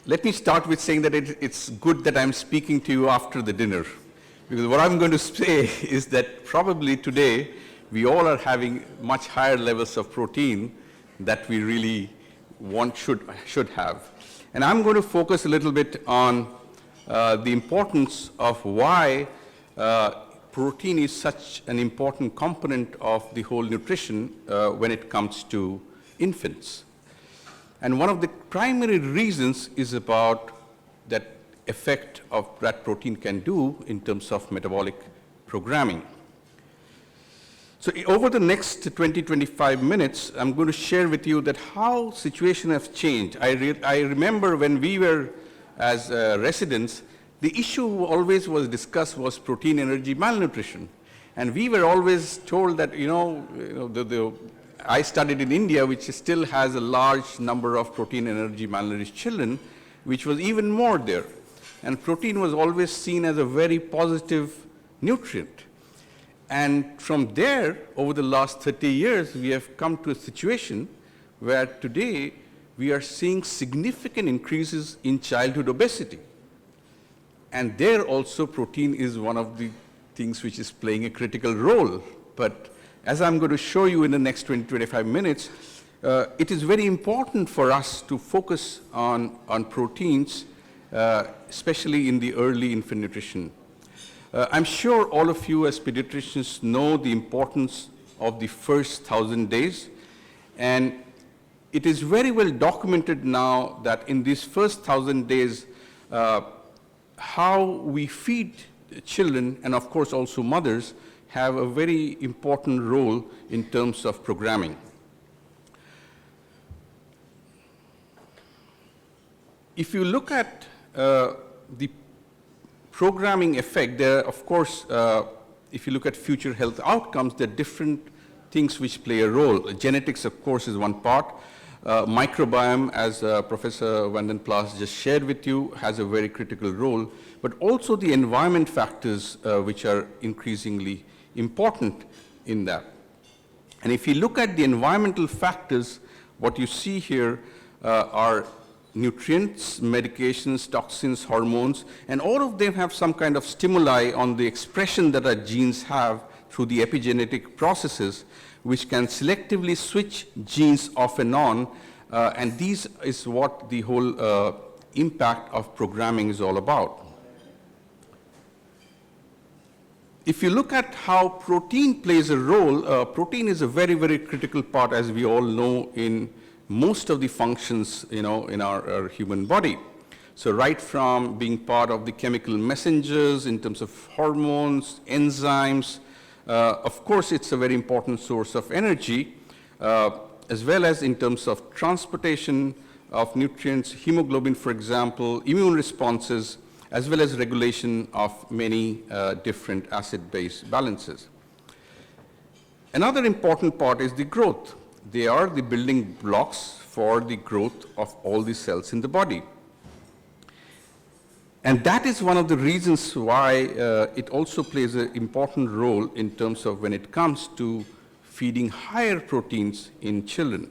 Let me start with saying that it's good that I'm speaking to you after the dinner, because what I'm going to say is that probably today we all are having much higher levels of protein that we really should have. And I'm going to focus a little bit on the importance of why protein is such an important component of the whole nutrition when it comes to infants. And one of the primary reasons is about that effect of that protein can do in terms of metabolic programming. So over the next 20-25 minutes, I'm going to share with you that how situation has changed. I remember when we were as residents, the issue always was discussed was protein energy malnutrition. And we were always told that, I studied in India, which still has a large number of protein energy malnourished children, which was even more there. And protein was always seen as a very positive nutrient. And from there, over the last 30 years, we have come to a situation where today we are seeing significant increases in childhood obesity. And there also protein is one of the things which is playing a critical role. But as I'm going to show you in the next 20-25 minutes, it is very important for us to focus on proteins, especially in the early infant nutrition. I'm sure all of you as pediatricians know the importance of the first 1,000 days. And it is very well documented now that in these first 1,000 days, how we feed children, and of course also mothers, have a very important role in terms of programming. If you look at the programming effect, there, of course, if you look at future health outcomes, there are different things which play a role. Genetics, of course, is one part. Microbiome, as Professor Vanden Plas just shared with you, has a very critical role, but also the environment factors which are increasingly important in that. And if you look at the environmental factors, what you see here are nutrients, medications, toxins, hormones, and all of them have some kind of stimuli on the expression that our genes have through the epigenetic processes, which can selectively switch genes off and on, and these is what the whole impact of programming is all about. If you look at how protein plays a role, protein is a very, very critical part, as we all know, in most of the functions, in our human body. So right from being part of the chemical messengers in terms of hormones, enzymes, of course, it's a very important source of energy, as well as in terms of transportation of nutrients, hemoglobin, for example, immune responses, as well as regulation of many different acid-base balances. Another important part is the growth. They are the building blocks for the growth of all the cells in the body. And that is one of the reasons why it also plays an important role in terms of when it comes to feeding higher proteins in children.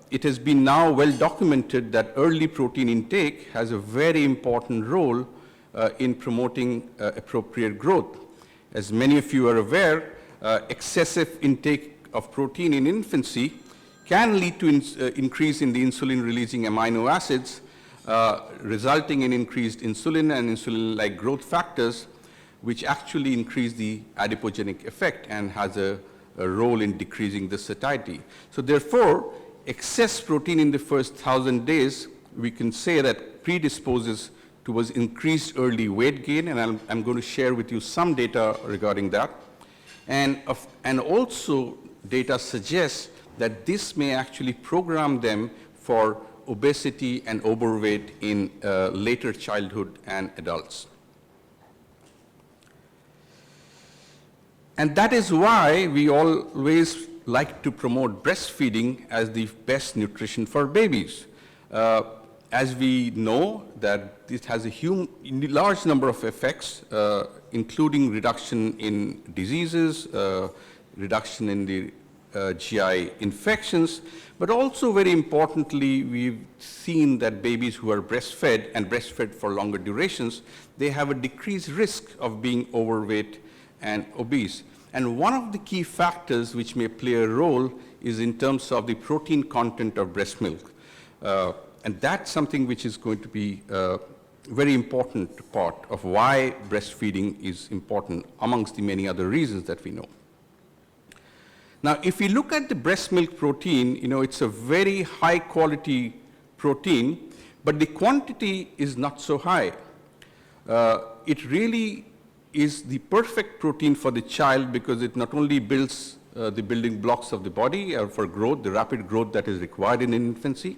It has been now well documented that early protein intake has a very important role in promoting appropriate growth. As many of you are aware, excessive intake of protein in infancy can lead to increase in the insulin-releasing amino acids, resulting in increased insulin and insulin-like growth factors, which actually increase the adipogenic effect and has a role in decreasing the satiety. So therefore, excess protein in the first 1,000 days, we can say that predisposes towards increased early weight gain, and I'm going to share with you some data regarding that. And also data suggests that this may actually program them for obesity and overweight in later childhood and adults. And that is why we always like to promote breastfeeding as the best nutrition for babies. As we know that this has a large number of effects, including reduction in diseases, reduction in the GI infections, but also very importantly, we've seen that babies who are breastfed and breastfed for longer durations, they have a decreased risk of being overweight and obese. And one of the key factors which may play a role is in terms of the protein content of breast milk. And that's something which is going to be a very important part of why breastfeeding is important amongst the many other reasons that we know. Now, if we look at the breast milk protein, it's a very high quality protein, but the quantity is not so high. It really is the perfect protein for the child because it not only builds the building blocks of the body for growth, the rapid growth that is required in infancy.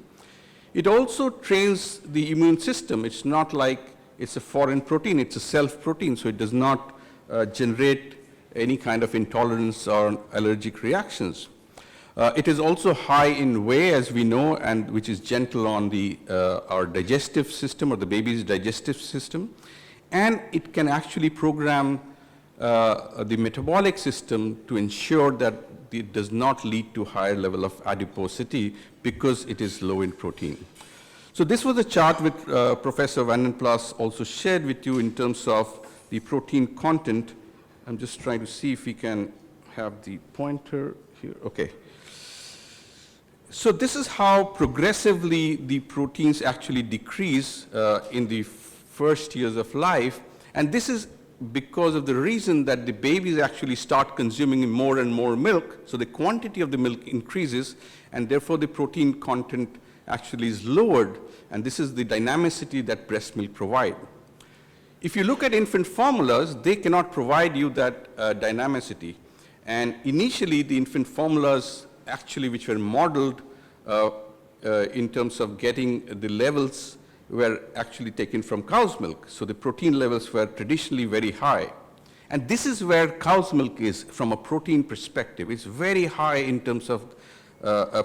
It also trains the immune system. It's not like it's a foreign protein, it's a self protein, so it does not generate any kind of intolerance or allergic reactions. It is also high in whey, as we know, and which is gentle on our digestive system or the baby's digestive system. And it can actually program the metabolic system to ensure that it does not lead to higher level of adiposity because it is low in protein. So this was a chart which Professor Vandenplas also shared with you in terms of the protein content. I'm just trying to see if we can have the pointer here. Okay. So this is how progressively the proteins actually decrease in the first years of life. And this is because of the reason that the babies actually start consuming more and more milk. So the quantity of the milk increases, and therefore the protein content actually is lowered. And this is the dynamicity that breast milk provides. If you look at infant formulas, they cannot provide you that dynamicity. And initially, the infant formulas actually which were modeled in terms of getting the levels were actually taken from cow's milk. So the protein levels were traditionally very high. And this is where cow's milk is from a protein perspective. It's very high in terms of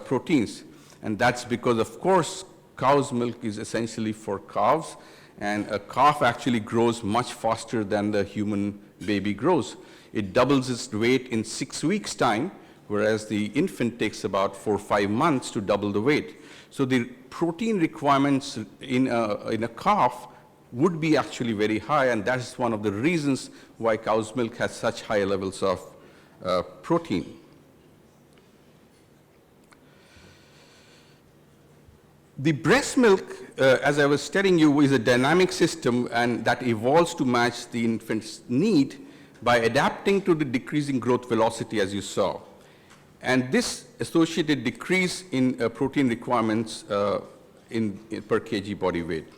proteins. And that's because, of course, cow's milk is essentially for calves. And a calf actually grows much faster than the human baby grows. It doubles its weight in 6 weeks' time, whereas the infant takes about 4 or 5 months to double the weight. So the protein requirements in a calf would be actually very high, and that is one of the reasons why cow's milk has such high levels of protein. The breast milk, as I was telling you, is a dynamic system and that evolves to match the infant's need by adapting to the decreasing growth velocity, as you saw. And this associated decrease in protein requirements in per kg body weight.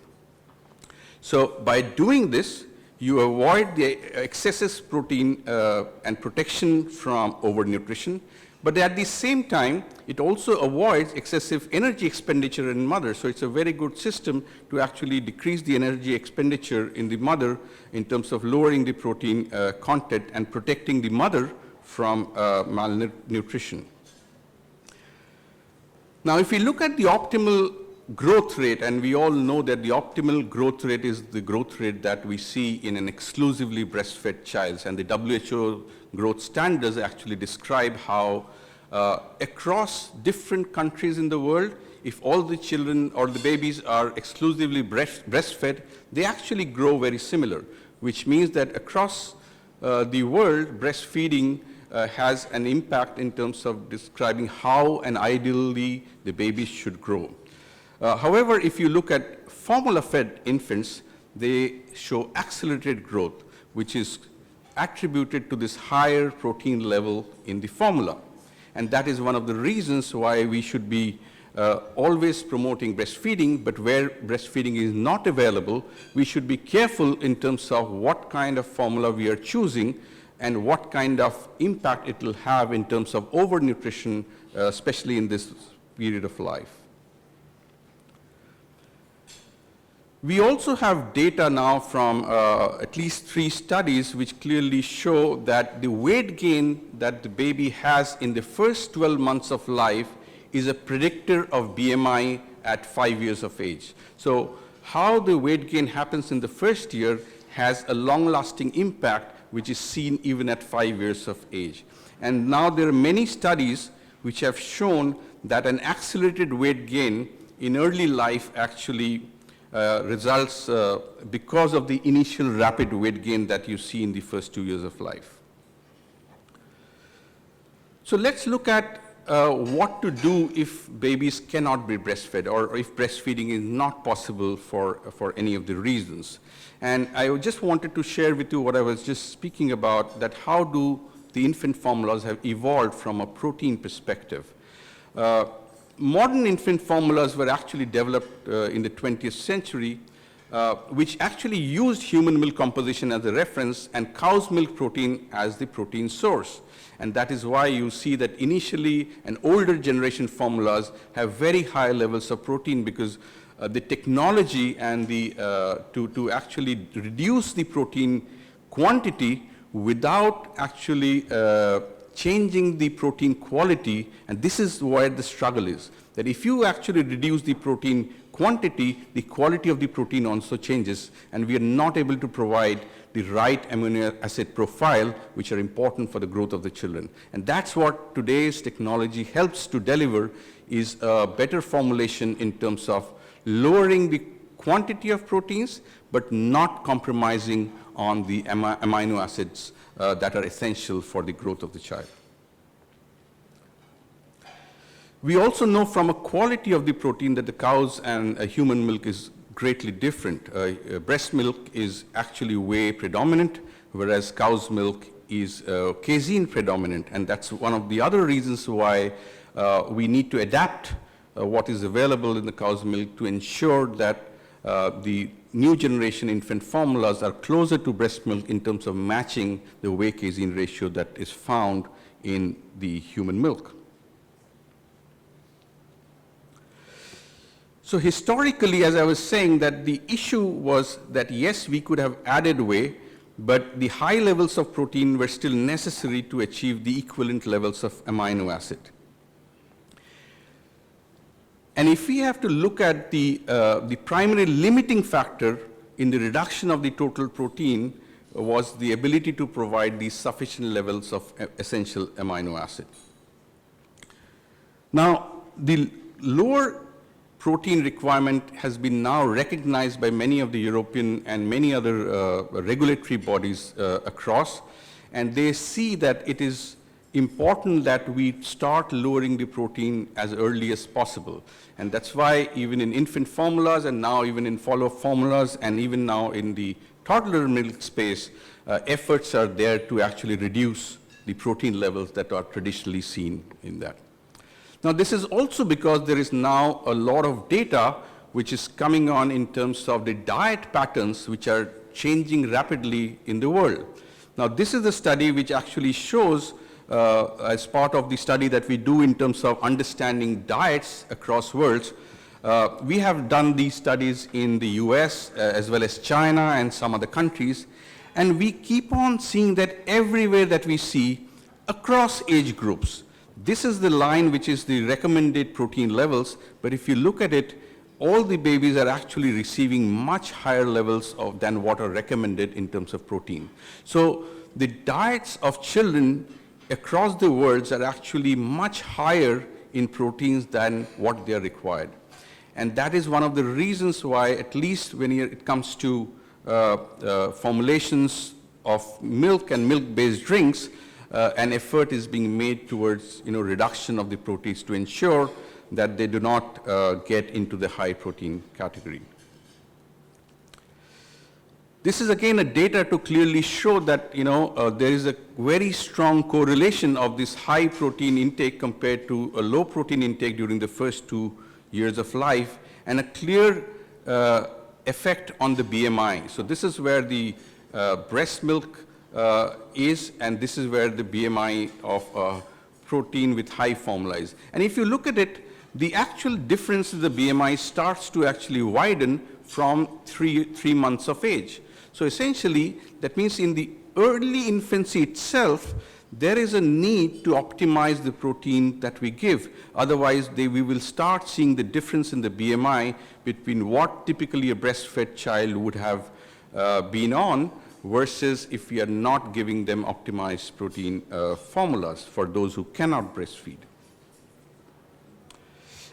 So by doing this, you avoid the excessive protein and protection from overnutrition. But at the same time, it also avoids excessive energy expenditure in mother. So it's a very good system to actually decrease the energy expenditure in the mother in terms of lowering the protein content and protecting the mother from malnutrition. Now, if we look at the optimal growth rate, and we all know that the optimal growth rate is the growth rate that we see in an exclusively breastfed child, and the WHO growth standards actually describe how across different countries in the world, if all the children or the babies are exclusively breastfed, they actually grow very similar, which means that across the world, breastfeeding has an impact in terms of describing how and ideally the babies should grow. However, if you look at formula-fed infants, they show accelerated growth, which is attributed to this higher protein level in the formula. And that is one of the reasons why we should be always promoting breastfeeding, but where breastfeeding is not available, we should be careful in terms of what kind of formula we are choosing and what kind of impact it will have in terms of overnutrition, especially in this period of life. We also have data now from at least 3 studies which clearly show that the weight gain that the baby has in the first 12 months of life is a predictor of BMI at 5 years of age. So how the weight gain happens in the first year has a long-lasting impact which is seen even at 5 years of age. And now there are many studies which have shown that an accelerated weight gain in early life actually results because of the initial rapid weight gain that you see in the first 2 years of life. So let's look at what to do if babies cannot be breastfed, or if breastfeeding is not possible for any of the reasons. And I just wanted to share with you what I was just speaking about, that how do the infant formulas have evolved from a protein perspective. Modern infant formulas were actually developed in the 20th century, which actually used human milk composition as a reference and cow's milk protein as the protein source. And that is why you see that initially an older generation formulas have very high levels of protein, because the technology and to actually reduce the protein quantity without actually changing the protein quality, and this is where the struggle is, that if you actually reduce the protein quantity, the quality of the protein also changes, and we are not able to provide the right amino acid profile, which are important for the growth of the children. And that's what today's technology helps to deliver, is a better formulation in terms of lowering the quantity of proteins, but not compromising on the amino acids that are essential for the growth of the child. We also know from a quality of the protein that the cow's and human milk is greatly different. Breast milk is actually whey predominant, whereas cow's milk is casein predominant, and that's one of the other reasons why we need to adapt what is available in the cow's milk to ensure that the new generation infant formulas are closer to breast milk in terms of matching the whey casein ratio that is found in the human milk. So historically, as I was saying, that the issue was that yes, we could have added whey, but the high levels of protein were still necessary to achieve the equivalent levels of amino acid. And if we have to look at the primary limiting factor in the reduction of the total protein was the ability to provide these sufficient levels of essential amino acid. Now, the lower protein requirement has been now recognized by many of the European and many other regulatory bodies across, and they see that it is important that we start lowering the protein as early as possible. And that's why even in infant formulas, and now even in follow-up formulas, and even now in the toddler milk space, efforts are there to actually reduce the protein levels that are traditionally seen in that. Now, this is also because there is now a lot of data which is coming on in terms of the diet patterns which are changing rapidly in the world. Now, this is a study which actually shows, as part of the study that we do in terms of understanding diets across worlds, we have done these studies in the US as well as China and some other countries, and we keep on seeing that everywhere that we see across age groups. This is the line which is the recommended protein levels, but if you look at it, all the babies are actually receiving much higher levels than what are recommended in terms of protein. So the diets of children across the world are actually much higher in proteins than what they are required. And that is one of the reasons why, at least when it comes to formulations of milk and milk-based drinks, an effort is being made towards reduction of the proteins to ensure that they do not get into the high protein category. This is again a data to clearly show that there is a very strong correlation of this high protein intake compared to a low protein intake during the first 2 years of life, and a clear effect on the BMI. So this is where the breast milk is, and this is where the BMI of protein with high formula is. And if you look at it, the actual difference in the BMI starts to actually widen from three months of age. So essentially, that means in the early infancy itself, there is a need to optimize the protein that we give. Otherwise, we will start seeing the difference in the BMI between what typically a breastfed child would have been on versus if we are not giving them optimized protein formulas for those who cannot breastfeed.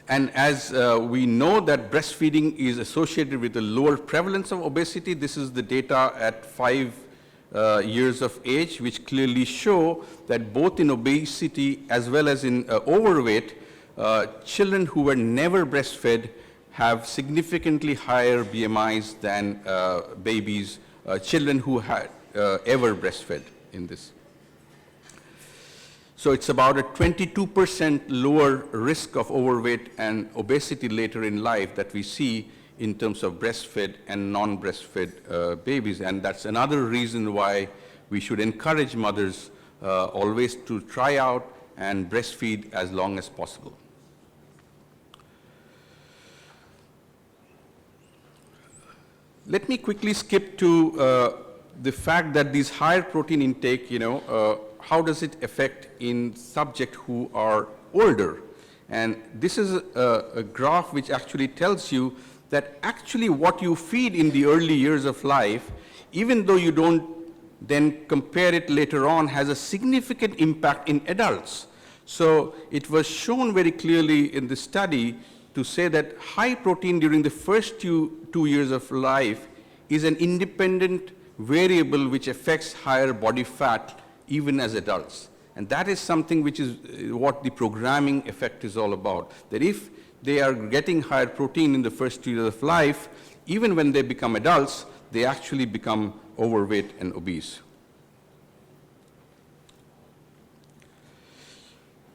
And as we know that breastfeeding is associated with a lower prevalence of obesity, this is the data at 5 years of age, which clearly show that both in obesity as well as in overweight, children who were never breastfed have significantly higher BMIs than babies, children who had ever breastfed in this. So it's about a 22% lower risk of overweight and obesity later in life that we see in terms of breastfed and non-breastfed babies. And that's another reason why we should encourage mothers always to try out and breastfeed as long as possible. Let me quickly skip to the fact that these higher protein intake, how does it affect in subjects who are older? And this is a graph which actually tells you that actually what you feed in the early years of life, even though you don't then compare it later on, has a significant impact in adults. So it was shown very clearly in the study to say that high protein during the first 2 years of life is an independent variable which affects higher body fat even as adults. And that is something which is what the programming effect is all about. That if they are getting higher protein in the first 2 years of life, even when they become adults, they actually become overweight and obese.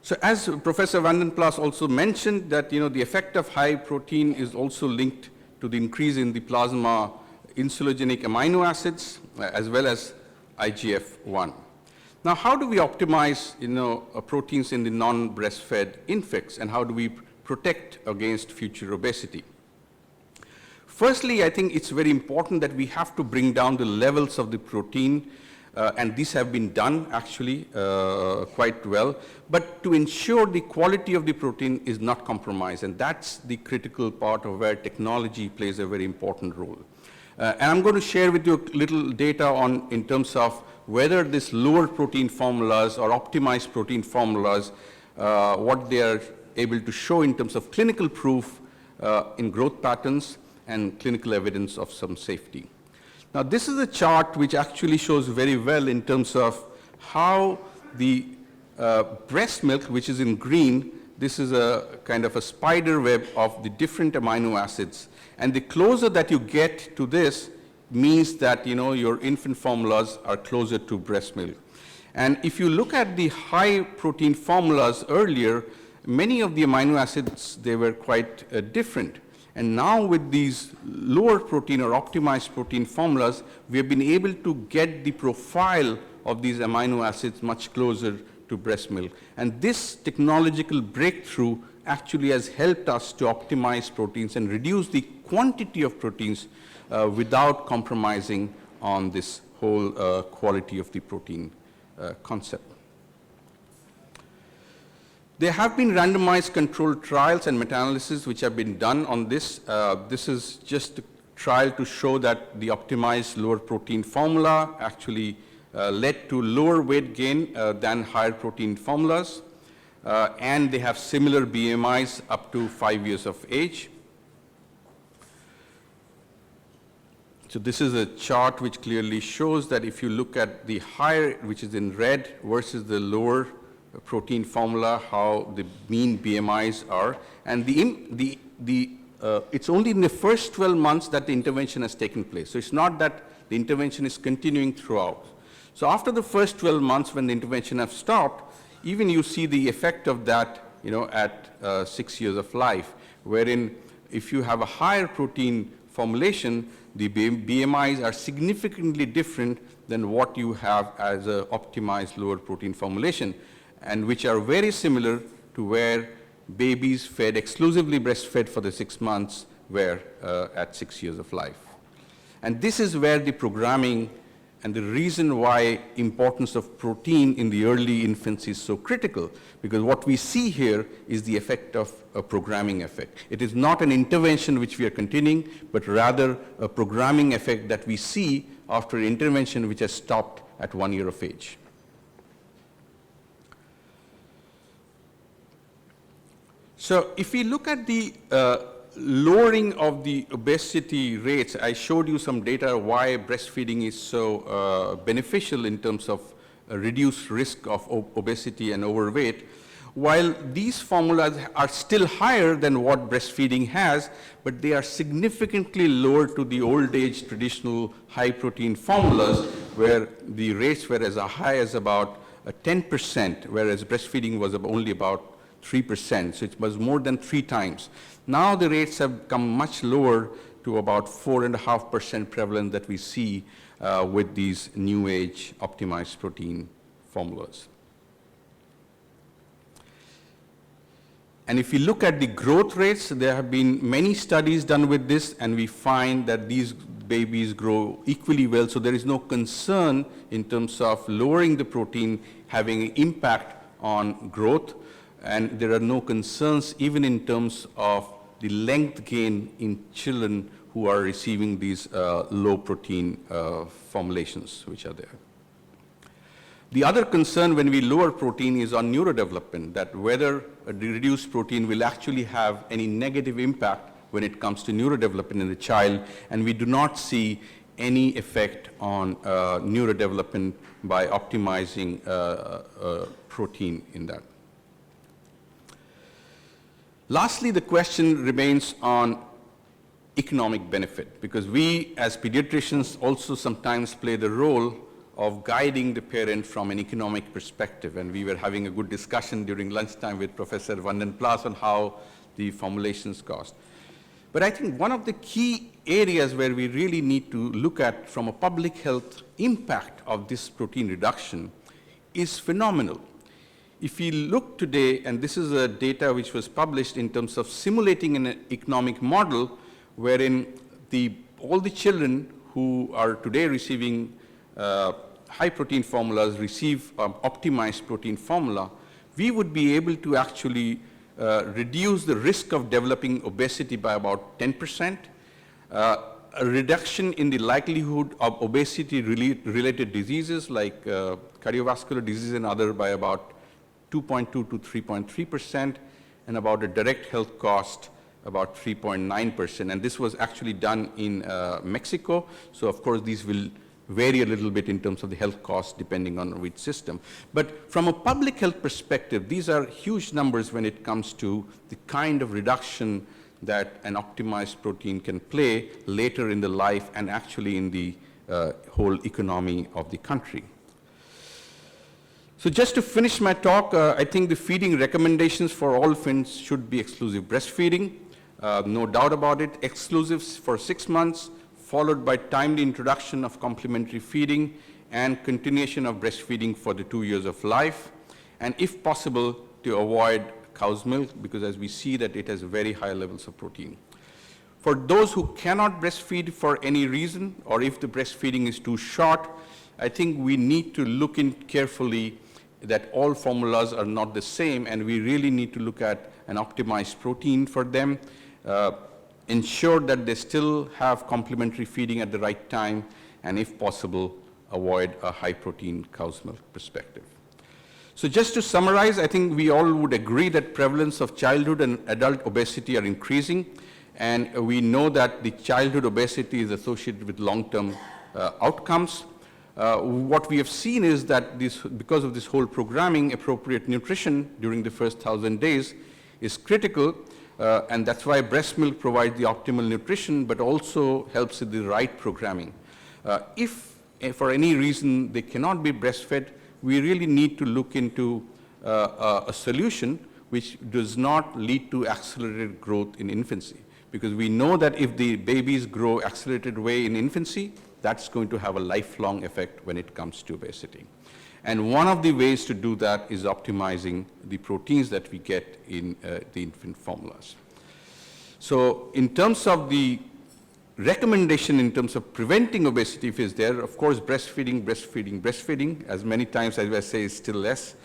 So as Professor Vandenplas also mentioned that the effect of high protein is also linked to the increase in the plasma insulinogenic amino acids as well as IGF-1. Now, how do we optimize proteins in the non-breastfed infants, and how do we protect against future obesity? Firstly, I think it's very important that we have to bring down the levels of the protein, and these have been done actually quite well, but to ensure the quality of the protein is not compromised, and that's the critical part of where technology plays a very important role. And I'm going to share with you a little data in terms of whether this lower protein formulas or optimized protein formulas, what they are able to show in terms of clinical proof in growth patterns and clinical evidence of some safety. Now, this is a chart which actually shows very well in terms of how the breast milk, which is in green, this is a kind of a spider web of the different amino acids. And the closer that you get to this means that your infant formulas are closer to breast milk. And if you look at the high protein formulas earlier, many of the amino acids, they were quite different. And now with these lower protein or optimized protein formulas, we have been able to get the profile of these amino acids much closer to breast milk. And this technological breakthrough actually has helped us to optimize proteins and reduce the quantity of proteins without compromising on this whole quality of the protein concept. There have been randomized controlled trials and meta-analysis which have been done on this. This is just a trial to show that the optimized lower protein formula actually led to lower weight gain than higher protein formulas. And they have similar BMIs up to 5 years of age. So this is a chart which clearly shows that if you look at the higher, which is in red, versus the lower protein formula, how the mean BMIs are. And it's only in the first 12 months that the intervention has taken place. So it's not that the intervention is continuing throughout. So after the first 12 months when the intervention has stopped, even you see the effect of that at 6 years of life, wherein if you have a higher protein formulation, the BMIs are significantly different than what you have as an optimized lower protein formulation, and which are very similar to where babies fed exclusively breastfed for the 6 months were at 6 years of life. And this is where the programming and the reason why importance of protein in the early infancy is so critical, because what we see here is the effect of a programming effect. It is not an intervention which we are continuing, but rather a programming effect that we see after intervention which has stopped at 1 year of age. So if we look at the lowering of the obesity rates, I showed you some data why breastfeeding is so beneficial in terms of reduced risk of obesity and overweight. While these formulas are still higher than what breastfeeding has, but they are significantly lower to the old age traditional high protein formulas where the rates were as high as about 10%, whereas breastfeeding was only about 3%, so it was more than 3 times. Now the rates have come much lower to about 4.5% prevalence that we see with these new age optimized protein formulas. And if we look at the growth rates, there have been many studies done with this, and we find that these babies grow equally well, so there is no concern in terms of lowering the protein having an impact on growth, and there are no concerns even in terms of the length gain in children who are receiving these low protein formulations which are there. The other concern when we lower protein is on neurodevelopment, that whether a reduced protein will actually have any negative impact when it comes to neurodevelopment in the child, and we do not see any effect on neurodevelopment by optimizing protein in that. Lastly, the question remains on economic benefit, because we as pediatricians also sometimes play the role of guiding the parent from an economic perspective. And we were having a good discussion during lunchtime with Professor Vanden Plas on how the formulations cost. But I think one of the key areas where we really need to look at from a public health impact of this protein reduction is phenomenal. If we look today, and this is a data which was published in terms of simulating an economic model wherein all the children who are today receiving high protein formulas receive optimized protein formula, we would be able to actually reduce the risk of developing obesity by about 10%, a reduction in the likelihood of obesity-related diseases like cardiovascular disease and other by about 2.2 to 3.3%, and about a direct health cost about 3.9%. And this was actually done in Mexico, so of course these will vary a little bit in terms of the health costs depending on which system. But from a public health perspective, these are huge numbers when it comes to the kind of reduction that an optimized protein can play later in the life and actually in the whole economy of the country. So just to finish my talk, I think the feeding recommendations for all infants should be exclusive breastfeeding, no doubt about it, exclusive for 6 months, followed by timely introduction of complementary feeding and continuation of breastfeeding for the 2 years of life, and if possible to avoid cow's milk, because as we see that it has very high levels of protein. For those who cannot breastfeed for any reason, or if the breastfeeding is too short, I think we need to look in carefully that all formulas are not the same, and we really need to look at an optimized protein for them, ensure that they still have complementary feeding at the right time, and if possible, avoid a high protein cow's milk perspective. So just to summarize, I think we all would agree that prevalence of childhood and adult obesity are increasing, and we know that the childhood obesity is associated with long-term outcomes. What we have seen is that because of this whole programming, appropriate nutrition during the first 1,000 days is critical, and that's why breast milk provides the optimal nutrition, but also helps with the right programming. If for any reason they cannot be breastfed, we really need to look into a solution which does not lead to accelerated growth in infancy. Because we know that if the babies grow accelerated way in infancy, that's going to have a lifelong effect when it comes to obesity. And one of the ways to do that is optimizing the proteins that we get in the infant formulas. So in terms of the recommendation in terms of preventing obesity, if it's there, of course, breastfeeding, breastfeeding, breastfeeding, as many times as I say is still less.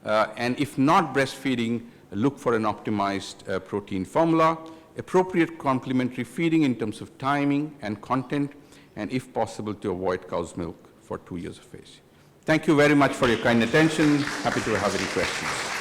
And if not breastfeeding, look for an optimized protein formula, appropriate complementary feeding in terms of timing and content, and if possible to avoid cow's milk for 2 years of age. Thank you very much for your kind attention. Happy to have any questions.